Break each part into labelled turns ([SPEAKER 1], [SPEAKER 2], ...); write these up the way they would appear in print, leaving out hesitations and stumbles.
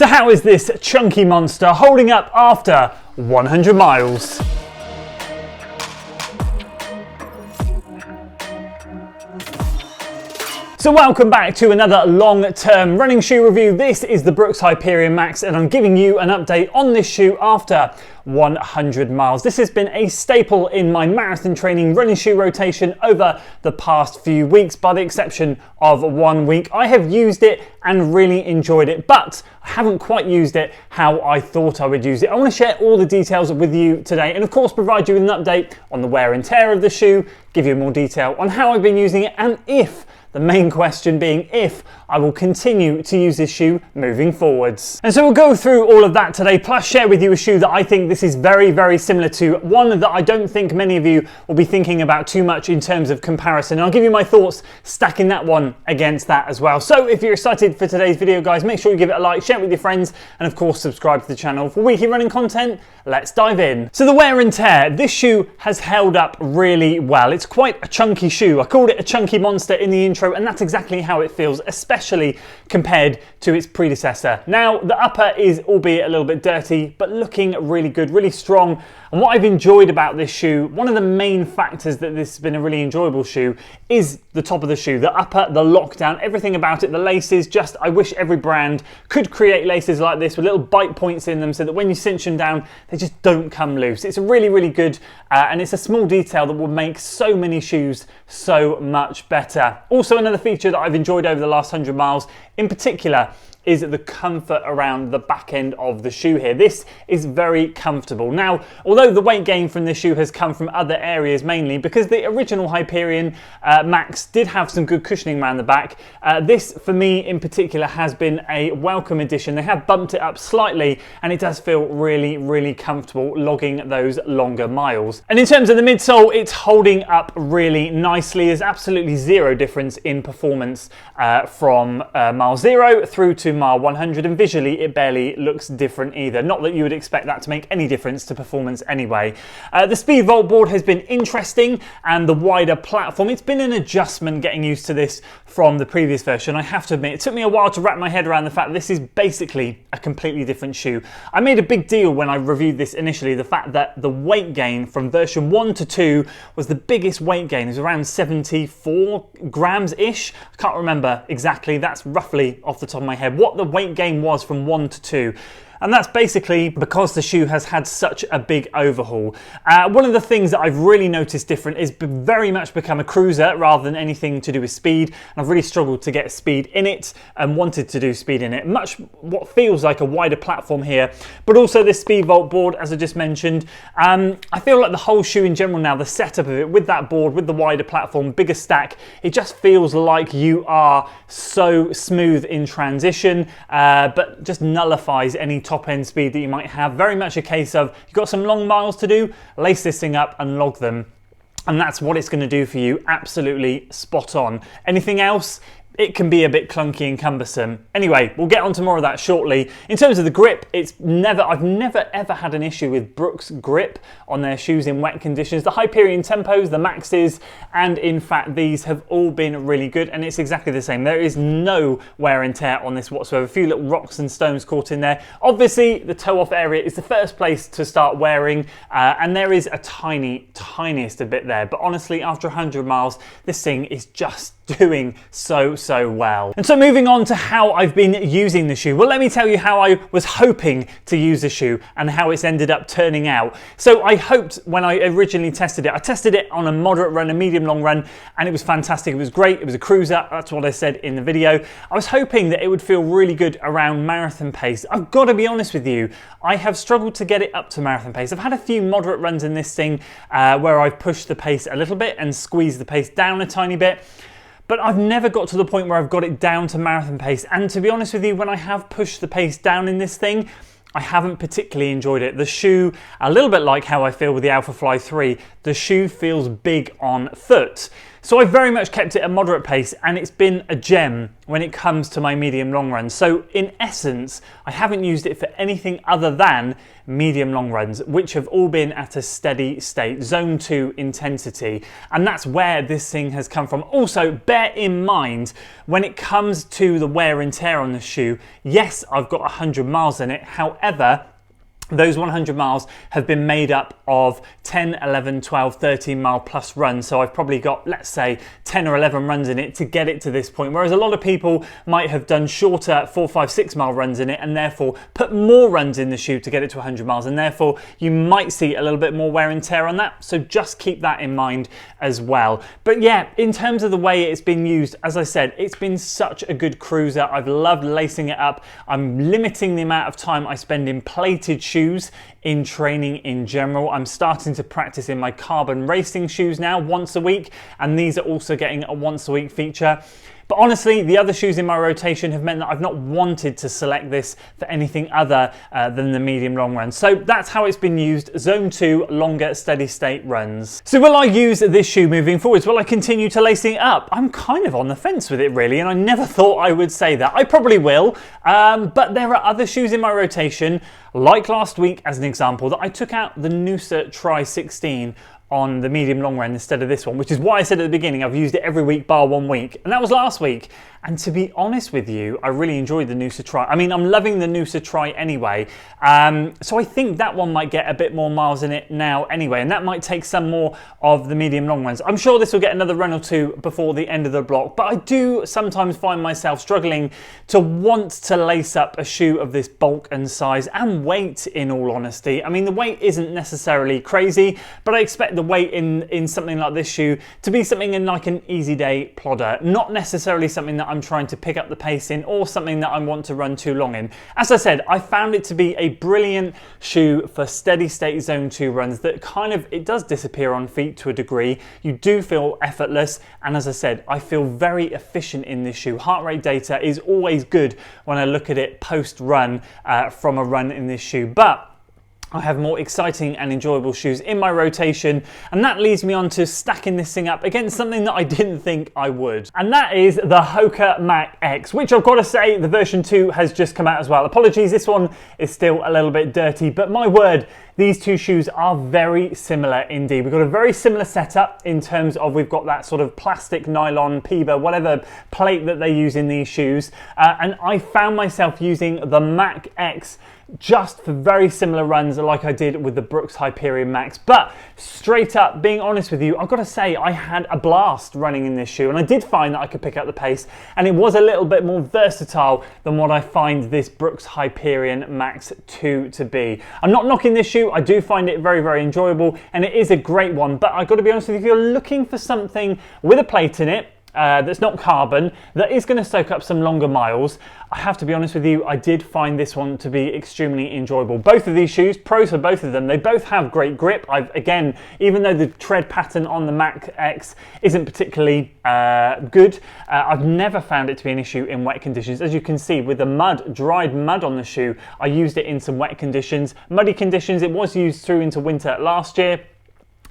[SPEAKER 1] So how is this chunky monster holding up after 100 miles? So welcome back to another long-term running shoe review. This is the Brooks Hyperion Max and I'm giving you an update on this shoe after 100 miles. This has been a staple in my marathon training running shoe rotation over the past few weeks, by the exception of 1 week. I have used it and really enjoyed it, but I haven't quite used it how I thought I would use it. I want to share all the details with you today and of course provide you with an update on the wear and tear of the shoe, give you more detail on how I've been using it and if, the main question being if I will continue to use this shoe moving forwards. And so we'll go through all of that today, plus share with you a shoe that I think this is very, very similar to, one that I don't think many of you will be thinking about too much in terms of comparison. And I'll give you my thoughts stacking that one against that as well. So if you're excited for today's video, guys, make sure you give it a like, share it with your friends, and of course subscribe to the channel for weekly running content. Let's dive in. So the wear and tear, this shoe has held up really well. It's quite a chunky shoe. I called it a chunky monster in the intro, and that's exactly how it feels, especially compared to its predecessor. Now, the upper is albeit a little bit dirty, but looking really good, really strong. And what I've enjoyed about this shoe, one of the main factors that this has been a really enjoyable shoe is the top of the shoe, the upper, the lockdown, everything about it, the laces. Just, I wish every brand could create laces like this with little bite points in them so that when you cinch them down, they just don't come loose. It's really, really good, and it's a small detail that will make so many shoes so much better. Also, another feature that I've enjoyed over the last 100 miles in particular is the comfort around the back end of the shoe here. This is very comfortable. Now, although the weight gain from this shoe has come from other areas mainly, because the original Hyperion Max did have some good cushioning around the back, this for me in particular has been a welcome addition. They have bumped it up slightly and it does feel really, really comfortable logging those longer miles. And in terms of the midsole, it's holding up really nicely. There's absolutely zero difference in performance from mile 0 through to mile 100, and visually it barely looks different either. Not that you would expect that to make any difference to performance anyway. The speed vault board has been interesting, and the wider platform, it's been an adjustment getting used to this from the previous version. I have to admit, it took me a while to wrap my head around the fact that this is basically a completely different shoe. I made a big deal when I reviewed this initially, the fact that the weight gain from version 1 to 2 was the biggest weight gain. It was around 74 grams-ish. I can't remember exactly, that's roughly off the top of my head what the weight gain was from 1 to 2. And that's basically because the shoe has had such a big overhaul. One of the things that I've really noticed different is very much become a cruiser rather than anything to do with speed. And I've really struggled to get speed in it and wanted to do speed in it. Much what feels like a wider platform here, but also this speed vault board, as I just mentioned. I feel like the whole shoe in general now, the setup of it with that board, with the wider platform, bigger stack, it just feels like you are so smooth in transition, but just nullifies any top end speed that you might have. Very much a case of you've got some long miles to do, lace this thing up and log them, and that's what it's going to do for you. Absolutely spot on. Anything else, it can be a bit clunky and cumbersome. Anyway, we'll get on to more of that shortly. In terms of the grip, I've never ever had an issue with Brooks grip on their shoes in wet conditions. The Hyperion Tempos, the Maxes, and in fact these have all been really good, and it's exactly the same. There is no wear and tear on this whatsoever. A few little rocks and stones caught in there. Obviously the toe off area is the first place to start wearing, and there is a tiniest bit there, but honestly after 100 miles this thing is just doing so well. And so moving on to how I've been using the shoe. Well, let me tell you how I was hoping to use the shoe and how it's ended up turning out. So I hoped when I originally tested it, I tested it on a moderate run, a medium long run, and it was fantastic. It was great. It was a cruiser. That's what I said in the video. I was hoping that it would feel really good around marathon pace. I've got to be honest with you, I have struggled to get it up to marathon pace. I've had a few moderate runs in this thing where I've pushed the pace a little bit and squeezed the pace down a tiny bit. But I've never got to the point where I've got it down to marathon pace. And to be honest with you, when I have pushed the pace down in this thing, I haven't particularly enjoyed it. The shoe, a little bit like how I feel with the Alpha Fly 3, the shoe feels big on foot. So I've very much kept it at moderate pace, and it's been a gem when it comes to my medium long runs. So in essence, I haven't used it for anything other than medium long runs, which have all been at a steady state, zone 2 intensity. And that's where this thing has come from. Also, bear in mind, when it comes to the wear and tear on the shoe, yes, I've got 100 miles in it. However, those 100 miles have been made up of 10, 11, 12, 13 mile plus runs. So I've probably got, let's say, 10 or 11 runs in it to get it to this point. Whereas a lot of people might have done shorter 4, 5, 6 mile runs in it and therefore put more runs in the shoe to get it to 100 miles. And therefore you might see a little bit more wear and tear on that. So just keep that in mind as well. But yeah, in terms of the way it's been used, as I said, it's been such a good cruiser. I've loved lacing it up. I'm limiting the amount of time I spend in plated shoes in training in general. I'm starting to practice in my carbon racing shoes now once a week, and these are also getting a once a week feature. But honestly, the other shoes in my rotation have meant that I've not wanted to select this for anything other than the medium long run. So that's how it's been used, zone 2, longer steady state runs. So will I use this shoe moving forwards? Will I continue to lacing it up? I'm kind of on the fence with it really, and I never thought I would say that. I probably will, but there are other shoes in my rotation, like last week as an example, that I took out the Noosa Tri 16 on the medium long run instead of this one, which is why I said at the beginning I've used it every week bar 1 week, and that was last week. And to be honest with you, I really enjoyed the Noosa Tri. I mean, I'm loving the Noosa Tri anyway, so I think that one might get a bit more miles in it now anyway, and that might take some more of the medium long runs. I'm sure this will get another run or two before the end of the block, but I do sometimes find myself struggling to want to lace up a shoe of this bulk and size and weight, in all honesty. I mean, the weight isn't necessarily crazy, but I expect the weight in something like this shoe to be something in like an easy day plodder, not necessarily something that I'm trying to pick up the pace in or something that I want to run too long in. As I said, I found it to be a brilliant shoe for steady state zone 2 runs that kind of, it does disappear on feet to a degree. You do feel effortless, and as I said, I feel very efficient in this shoe. Heart rate data is always good when I look at it post run from a run in this shoe, but I have more exciting and enjoyable shoes in my rotation, and that leads me on to stacking this thing up against something that I didn't think I would. And that is the Hoka Mach X, which I've got to say, the version 2 has just come out as well. Apologies, this one is still a little bit dirty, but my word, these two shoes are very similar indeed. We've got a very similar setup in terms of we've got that sort of plastic, nylon, PEBA, whatever plate that they use in these shoes. And I found myself using the Mach X just for very similar runs like I did with the Brooks Hyperion Max. But straight up, being honest with you, I've got to say I had a blast running in this shoe, and I did find that I could pick up the pace, and it was a little bit more versatile than what I find this Brooks Hyperion Max 2 to be. I'm not knocking this shoe, I do find it very, very enjoyable, and it is a great one, but I've got to be honest with you, if you're looking for something with a plate in it, that's not carbon, that is going to soak up some longer miles, I have to be honest with you, I did find this one to be extremely enjoyable. Both of these shoes, pros for both of them, they both have great grip. Again, even though the tread pattern on the Mach X isn't particularly good, I've never found it to be an issue in wet conditions. As you can see, with the mud, dried mud on the shoe, I used it in some wet conditions. Muddy conditions, it was used through into winter last year.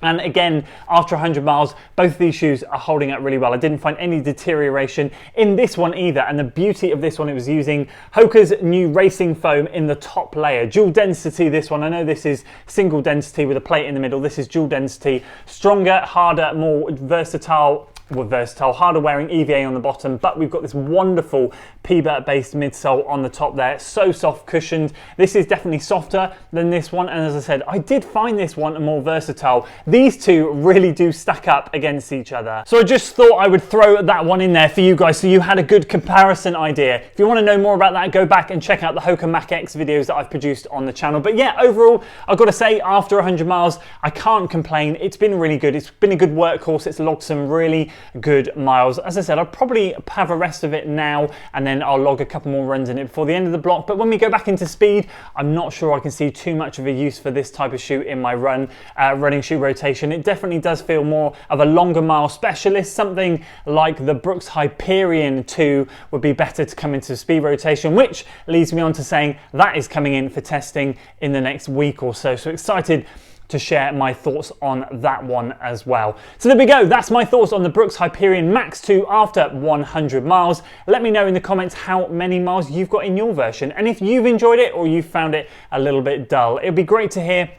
[SPEAKER 1] And again, after 100 miles, both of these shoes are holding up really well. I didn't find any deterioration in this one either. And the beauty of this one, it was using Hoka's new racing foam in the top layer. Dual density, this one. I know this is single density with a plate in the middle. This is dual density. Stronger, harder, more versatile, harder wearing EVA on the bottom, but we've got this wonderful PEBA based midsole on the top there, so soft cushioned. This is definitely softer than this one, and as I said, I did find this one more versatile. These two really do stack up against each other. So I just thought I would throw that one in there for you guys so you had a good comparison idea. If you want to know more about that, go back and check out the Hoka Mach X videos that I've produced on the channel. But yeah, overall, I've got to say, after 100 miles, I can't complain. It's been really good. It's been a good workhorse. It's logged some really good miles. As I said, I'll probably have a rest of it now, and then I'll log a couple more runs in it before the end of the block. But when we go back into speed, I'm not sure I can see too much of a use for this type of shoe in my running shoe rotation. It definitely does feel more of a longer mile specialist. Something like the Brooks Hyperion 2 would be better to come into speed rotation, which leads me on to saying that is coming in for testing in the next week or so. So excited to share my thoughts on that one as well. So there we go, that's my thoughts on the Brooks Hyperion Max 2 after 100 miles. Let me know in the comments how many miles you've got in your version, and if you've enjoyed it or you found it a little bit dull. It'd be great to hear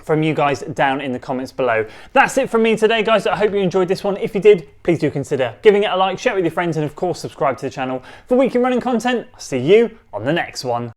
[SPEAKER 1] from you guys down in the comments below. That's it from me today, guys. I hope you enjoyed this one. If you did, please do consider giving it a like, share it with your friends, and of course subscribe to the channel for weekly running content. I'll see you on the next one.